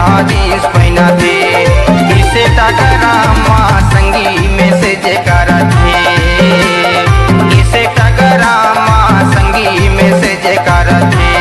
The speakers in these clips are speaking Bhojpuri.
फटा जींस पहना थे। इसे टकरामा संगी मैसेज कर थे। इसे टकरामा संगी मैसेज कर थे।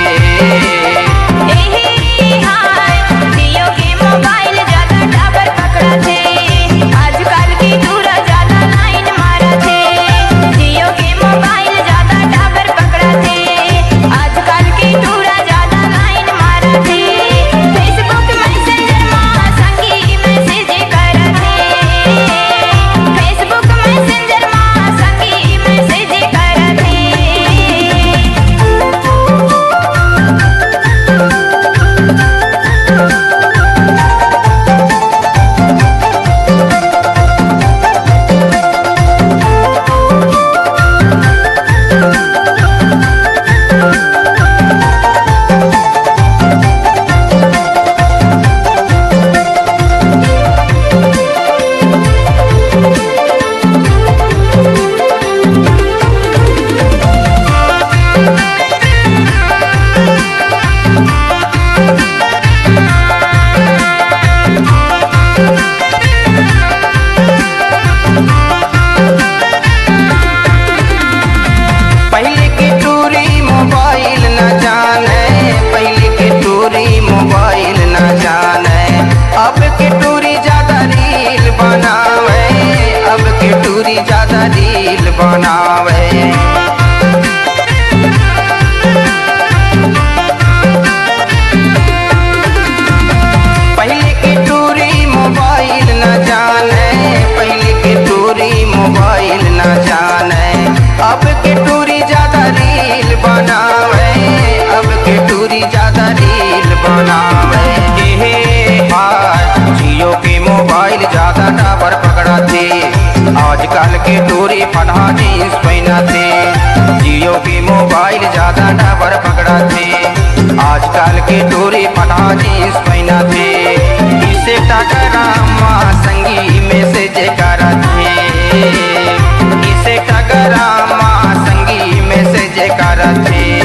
ज्यादा रील बनावे। पहले की टूरी मोबाइल न जाने, पहले की टूरी मोबाइल न जाने, अब की टूरी ज्यादा रील बनावे। अब की टूरी ज्यादा रील बनावे। जियो के मोबाइल ज्यादा टावर पकड़ा थे। आजकल के टूरी फटा जींस पहना थे। जियो के मोबाइल ज्यादा टावर पकड़ा थे। आजकल के टूरी फटा जींस पहना थे। इसे टकरामा संगी मैसेज कर थे। इसे टकरामा संगी मैसेज कर थे।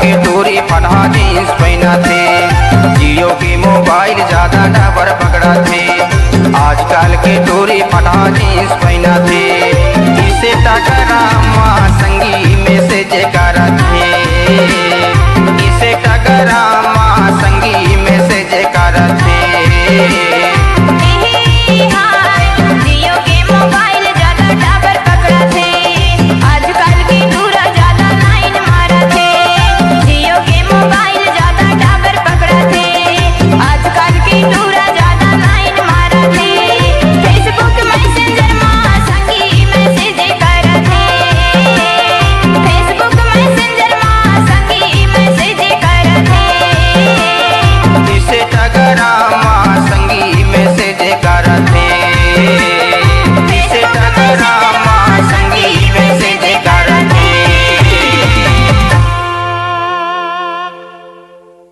के टूरी फटा जींस पहना थे। जियो के मोबाइल ज्यादा डबर पकड़ा थे। आजकल के टूरी फटा जींस पहना थे। इसे टकरामा संगी मैसेज करा थे। इसे टकरामा संगी मैसेज करा थे।